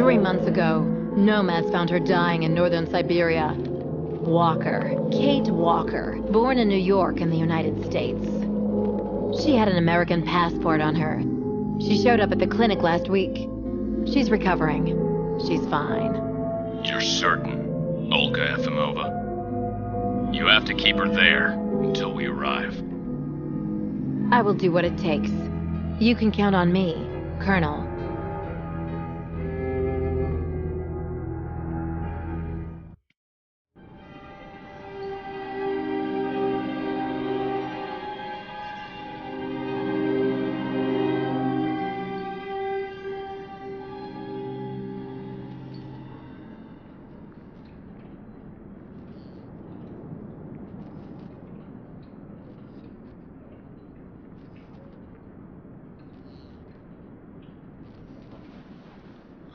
3 months ago, nomads found her dying in northern Siberia. Walker, Kate Walker, born in New York in the United States. She had an American passport on her. She showed up at the clinic last week. She's recovering. She's fine. You're certain, Olga Efimova? You have to keep her there until we arrive. I will do what it takes. You can count on me, Colonel.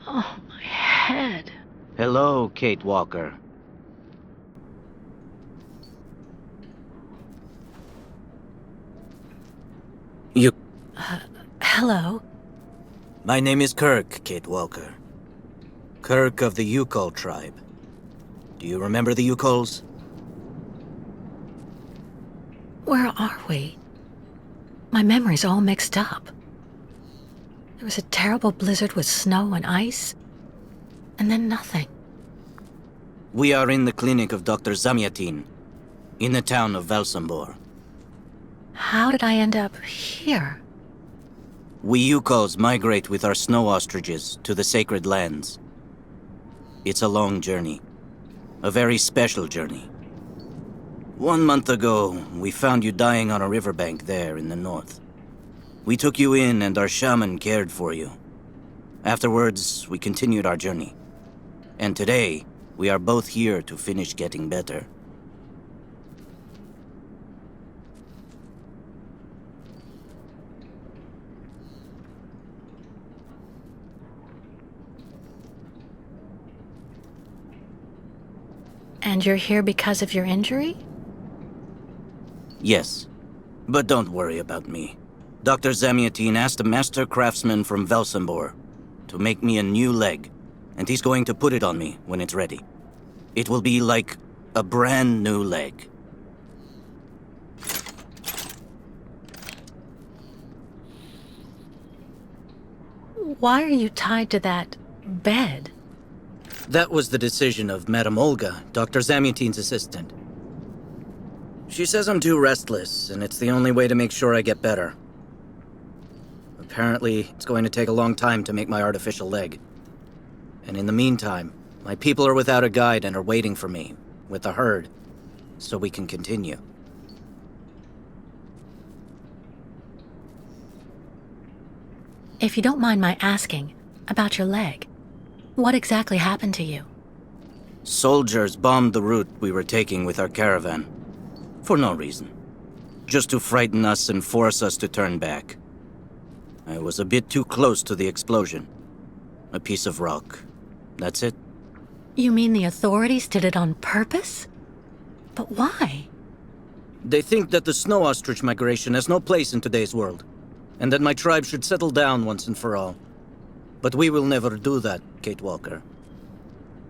Oh, my head. Hello, Kate Walker. Hello? My name is Kirk, Kate Walker. Kirk of the Yukol tribe. Do you remember the Yukols? Where are we? My memory's all mixed up. There was a terrible blizzard with snow and ice, and then nothing. We are in the clinic of Dr. Zamyatin, in the town of Valsambor. How did I end up here? We Yukols migrate with our snow ostriches to the sacred lands. It's a long journey. A very special journey. 1 month ago, we found you dying on a riverbank there in the north. We took you in and our shaman cared for you. Afterwards, we continued our journey. And today, we are both here to finish getting better. And you're here because of your injury? Yes, but don't worry about me. Dr. Zamyatin asked a master craftsman from Valsambor to make me a new leg, and he's going to put it on me when it's ready. It will be like a brand new leg. Why are you tied to that bed? That was the decision of Madame Olga, Dr. Zamyatin's assistant. She says I'm too restless, and it's the only way to make sure I get better. Apparently, it's going to take a long time to make my artificial leg. And in the meantime, my people are without a guide and are waiting for me, with the herd, so we can continue. If you don't mind my asking about your leg, what exactly happened to you? Soldiers bombed the route we were taking with our caravan. For no reason. Just to frighten us and force us to turn back. I was a bit too close to the explosion. A piece of rock. That's it. You mean the authorities did it on purpose? But why? They think that the snow ostrich migration has no place in today's world, and that my tribe should settle down once and for all. But we will never do that, Kate Walker.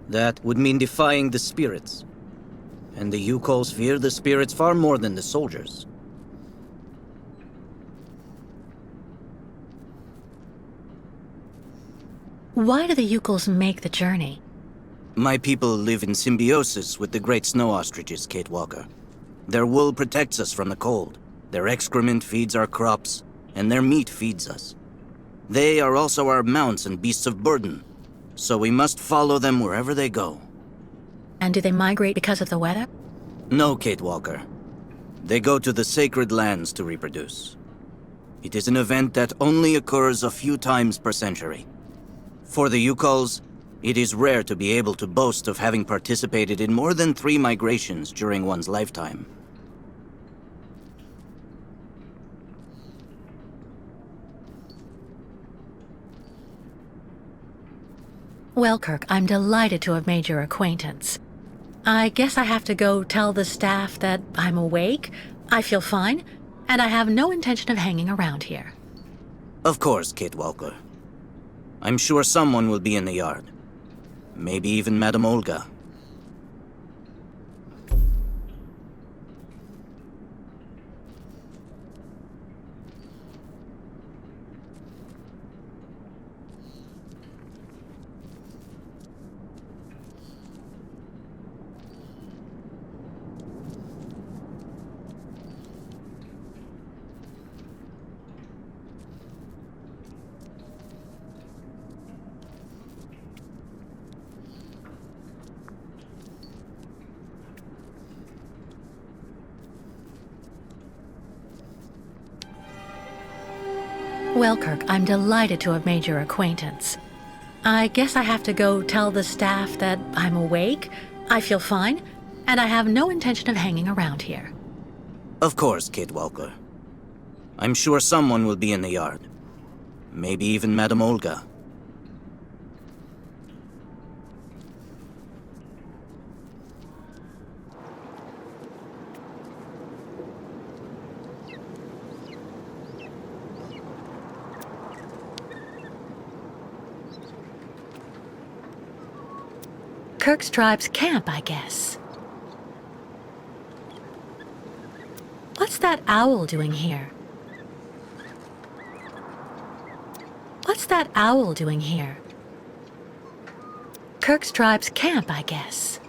That would mean defying the spirits. And the Yukols fear the spirits far more than the soldiers. Why do the Yukols make the journey? My people live in symbiosis with the great snow ostriches, Kate Walker. Their wool protects us from the cold. Their excrement feeds our crops, and their meat feeds us. They are also our mounts and beasts of burden, so we must follow them wherever they go. And do they migrate because of the weather? No, Kate Walker. They go to the sacred lands to reproduce. It is an event that only occurs a few times per century. For the Yukols, it is rare to be able to boast of having participated in more than 3 migrations during one's lifetime. Well, Kirk, I'm delighted to have made your acquaintance. I guess I have to go tell the staff that I'm awake, I feel fine, and I have no intention of hanging around here. Of course, Kate Walker. I'm sure someone will be in the yard. Maybe even Madame Olga. Well, Kirk, I'm delighted to have made your acquaintance. I guess I have to go tell the staff that I'm awake, I feel fine, and I have no intention of hanging around here. Of course, Kate Walker. I'm sure someone will be in the yard. Maybe even Madame Olga. Kirk's tribe's camp, I guess. What's that owl doing here? What's that owl doing here? Kirk's tribe's camp, I guess.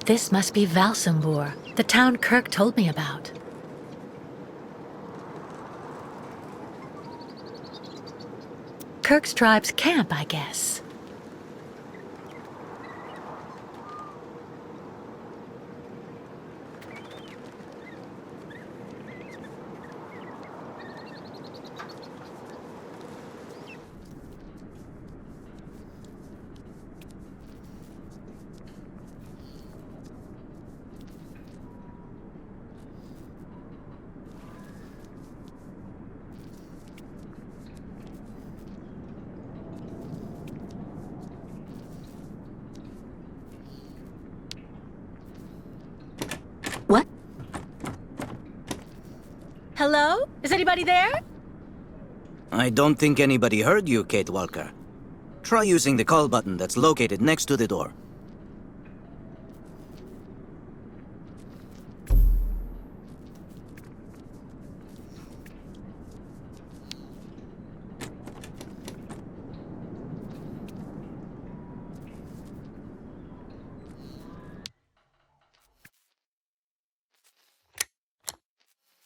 This must be Valsambur, the town Kirk told me about. Kirk's tribe's camp, I guess. What? Hello? Is anybody there? I don't think anybody heard you, Kate Walker. Try using the call button that's located next to the door.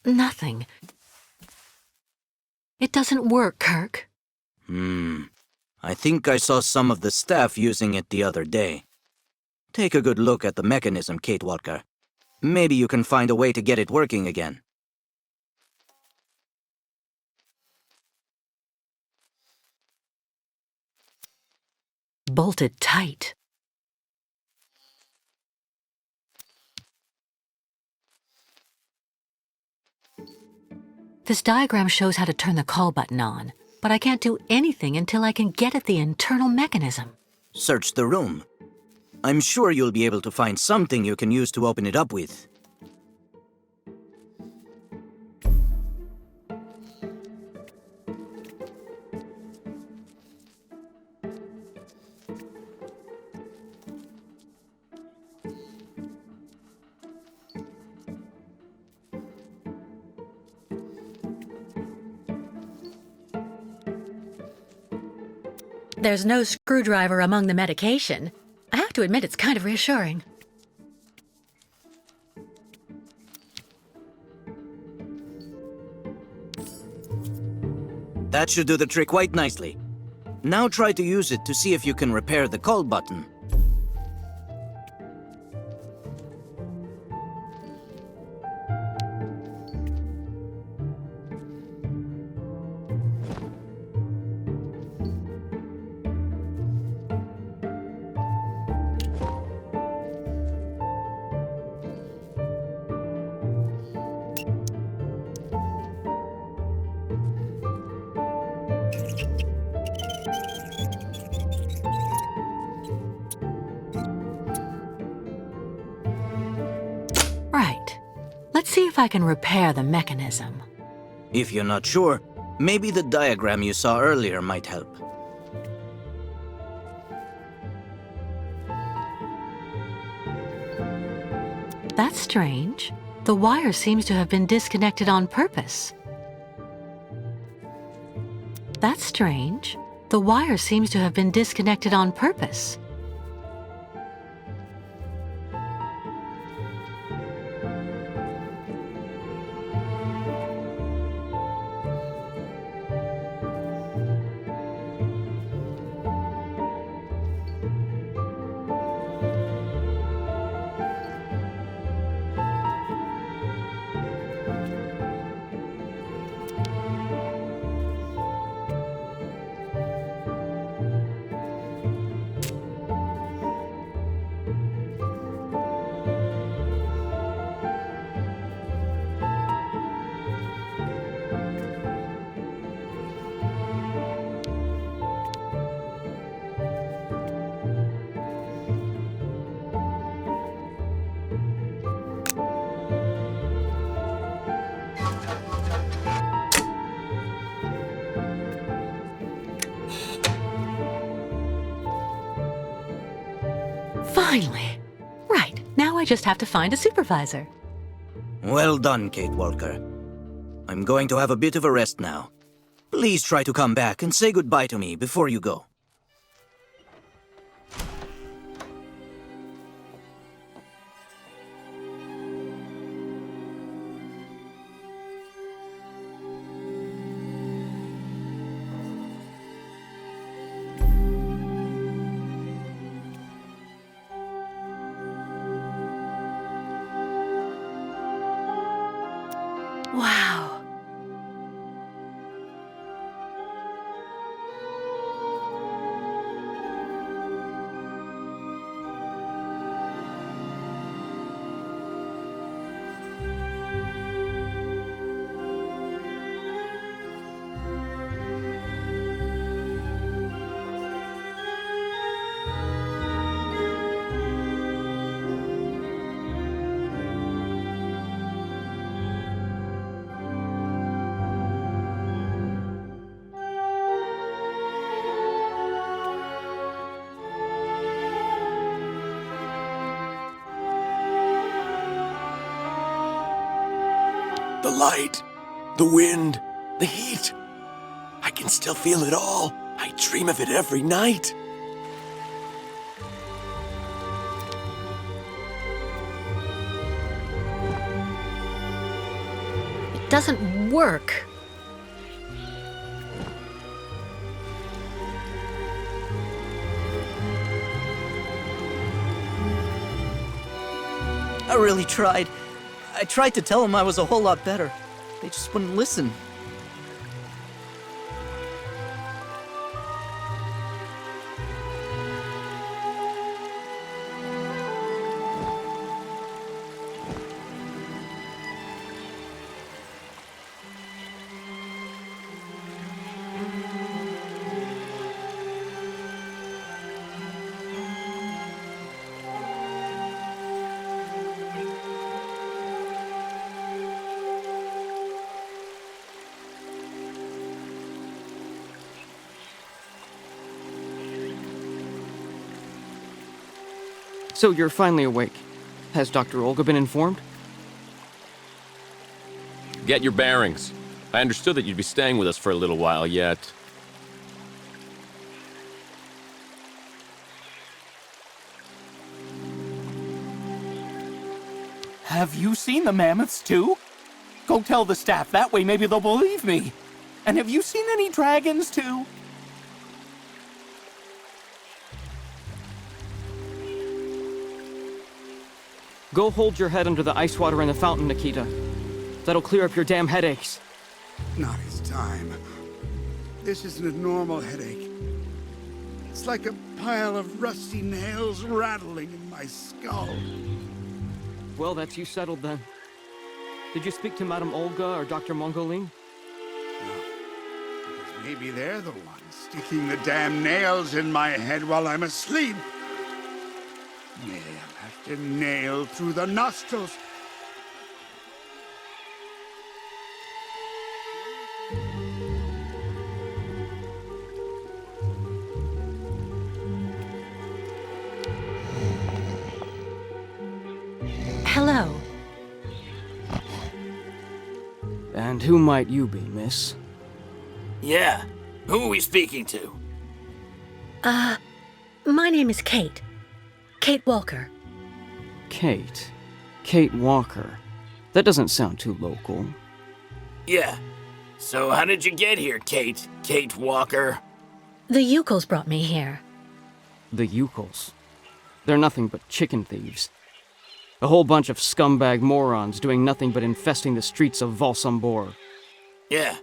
Nothing. It doesn't work, Kirk. I think I saw some of the staff using it the other day. Take a good look at the mechanism, Kate Walker. Maybe you can find a way to get it working again. Bolted tight. This diagram shows how to turn the call button on, but I can't do anything until I can get at the internal mechanism. Search the room. I'm sure you'll be able to find something you can use to open it up with. There's no screwdriver among the medication. I have to admit it's kind of reassuring. That should do the trick quite nicely. Now try to use it to see if you can repair the call button. if I can repair the mechanism. If you're not sure, maybe the diagram you saw earlier might help. That's strange. The wire seems to have been disconnected on purpose. That's strange. The wire seems to have been disconnected on purpose. Finally! Right, now I just have to find a supervisor. Well done, Kate Walker. I'm going to have a bit of a rest now. Please try to come back and say goodbye to me before you go. Wow. The light, the wind, the heat. I can still feel it all. I dream of it every night. It doesn't work. I really tried. I tried to tell them I was a whole lot better. They just wouldn't listen. So you're finally awake. Has Dr. Olga been informed? Get your bearings. I understood that you'd be staying with us for a little while yet. Have you seen the mammoths too? Go tell the staff, that way maybe they'll believe me. And have you seen any dragons too? Go hold your head under the ice water in the fountain, Nikita. That'll clear up your damn headaches. Not his time. This isn't a normal headache. It's like a pile of rusty nails rattling in my skull. Well, that's you settled then. Did you speak to Madame Olga or Dr. Mongoline? No. Because maybe they're the ones sticking the damn nails in my head while I'm asleep. Nail after nail through the nostrils. Hello. And who might you be, miss? Yeah. Who are we speaking to? My name is Kate. Kate Walker. Kate. Kate Walker. That doesn't sound too local. Yeah. So how did you get here, Kate? Kate Walker? The Yukos brought me here. The Yukos. They're nothing but chicken thieves. A whole bunch of scumbag morons doing nothing but infesting the streets of Valsambor. Yeah.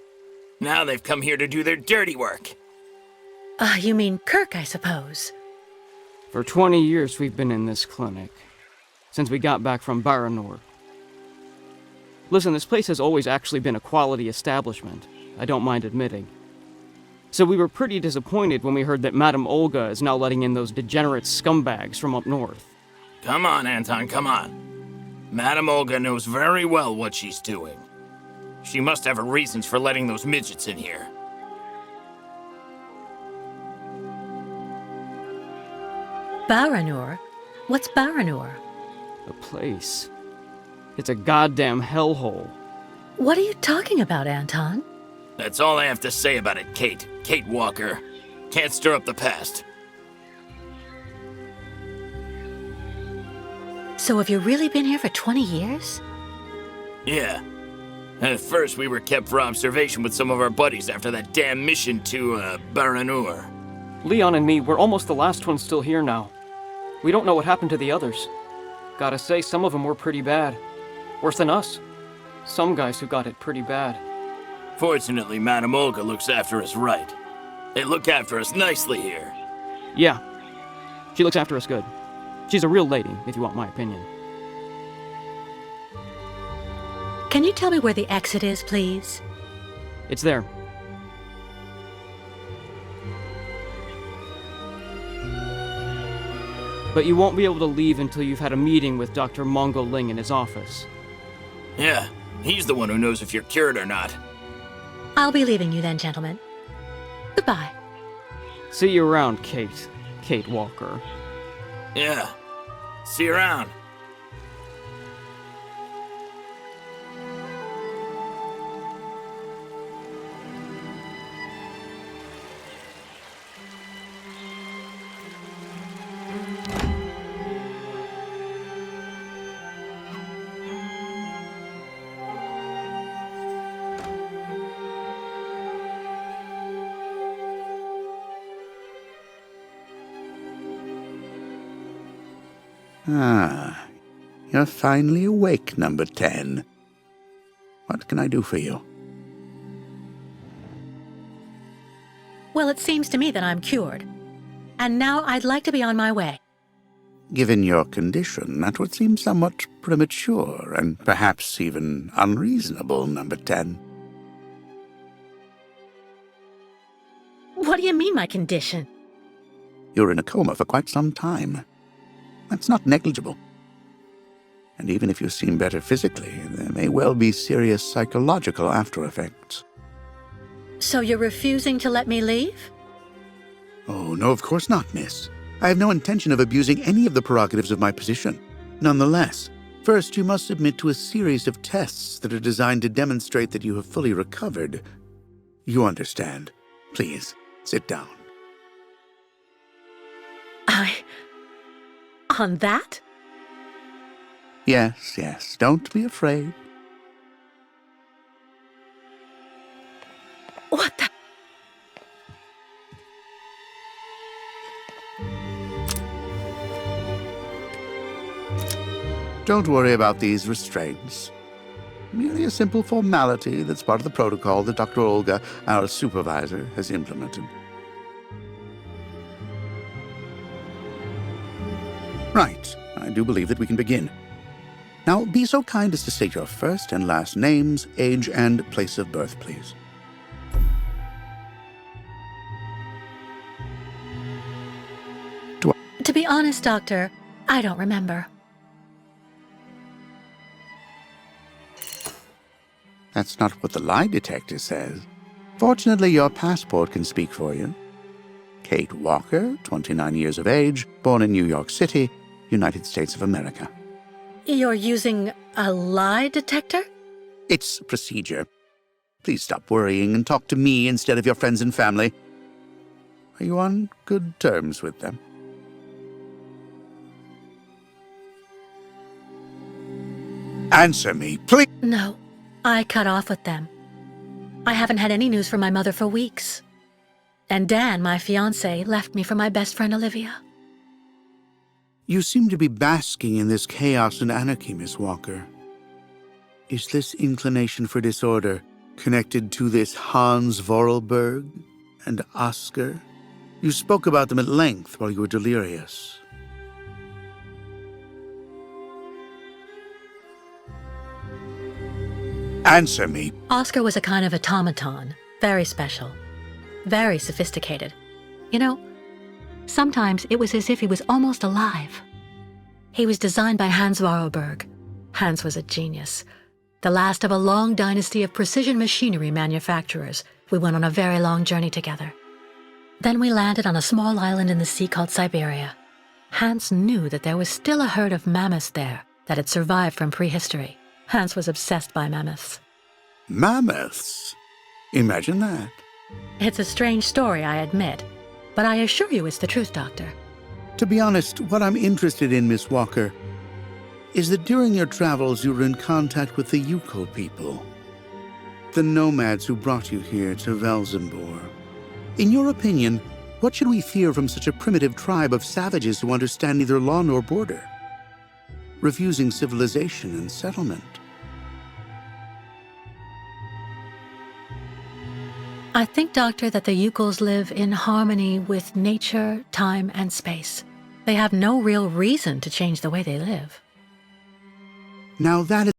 Now they've come here to do their dirty work. You mean Kirk, I suppose. For 20 years we've been in this clinic. Since we got back from Baranor. Listen, this place has always actually been a quality establishment. I don't mind admitting. So we were pretty disappointed when we heard that Madame Olga is now letting in those degenerate scumbags from up north. Come on, Anton, come on. Madame Olga knows very well what she's doing. She must have her reasons for letting those midgets in here. Baranor? What's Baranor? A place. It's a goddamn hellhole. What are you talking about, Anton? That's all I have to say about it, Kate. Kate Walker. Can't stir up the past. So have you really been here for 20 years? Yeah. At first, we were kept for observation with some of our buddies after that damn mission to, Baranur. Leon and me, we're almost the last ones still here now. We don't know what happened to the others. Gotta say, some of them were pretty bad. Worse than us. Some guys who got it pretty bad. Fortunately, Madame Olga looks after us right. They look after us nicely here. Yeah. She looks after us good. She's a real lady, if you want my opinion. Can you tell me where the exit is, please? It's there. But you won't be able to leave until you've had a meeting with Dr. Mongo Ling in his office. Yeah, he's the one who knows if you're cured or not. I'll be leaving you then, gentlemen. Goodbye. See you around, Kate. Kate Walker. Yeah. See you around. Ah, you're finally awake, number 10. What can I do for you? Well, it seems to me that I'm cured. And now I'd like to be on my way. Given your condition, that would seem somewhat premature and perhaps even unreasonable, number 10. What do you mean, my condition? You're in a coma for quite some time. That's not negligible. And even if you seem better physically, there may well be serious psychological after effects. So you're refusing to let me leave? Oh, no, of course not, miss. I have no intention of abusing any of the prerogatives of my position. Nonetheless, first you must submit to a series of tests that are designed to demonstrate that you have fully recovered. You understand. Please, sit down. On that? Yes, yes, don't be afraid. What the? Don't worry about these restraints. Merely a simple formality that's part of the protocol that Dr. Olga, our supervisor, has implemented. Right. I do believe that we can begin. Now, be so kind as to state your first and last names, age, and place of birth, please. To be honest, Doctor, I don't remember. That's not what the lie detector says. Fortunately, your passport can speak for you. Kate Walker, 29 years of age, born in New York City, United States of America. You're using a lie detector? It's procedure. Please stop worrying and talk to me instead of your friends and family. Are you on good terms with them? Answer me, please. No, I cut off with them. I haven't had any news from my mother for weeks. And Dan, my fiancé, left me for my best friend Olivia. You seem to be basking in this chaos and anarchy, Miss Walker. Is this inclination for disorder connected to this Hans Voralberg and Oscar? You spoke about them at length while you were delirious. Answer me. Oscar was a kind of automaton, very special, very sophisticated. You know, sometimes it was as if he was almost alive. He was designed by Hans Voralberg. Hans was a genius. The last of a long dynasty of precision machinery manufacturers. We went on a very long journey together. Then we landed on a small island in the sea called Syberia. Hans knew that there was still a herd of mammoths there that had survived from prehistory. Hans was obsessed by mammoths. Mammoths? Imagine that. It's a strange story, I admit, but I assure you it's the truth, Doctor. To be honest, what I'm interested in, Miss Walker, is that during your travels you were in contact with the Yuko people, the nomads who brought you here to Velzenbor. In your opinion, what should we fear from such a primitive tribe of savages who understand neither law nor border, refusing civilization and settlement? I think, Doctor, that the Yukos live in harmony with nature, time, and space. They have no real reason to change the way they live. Now that is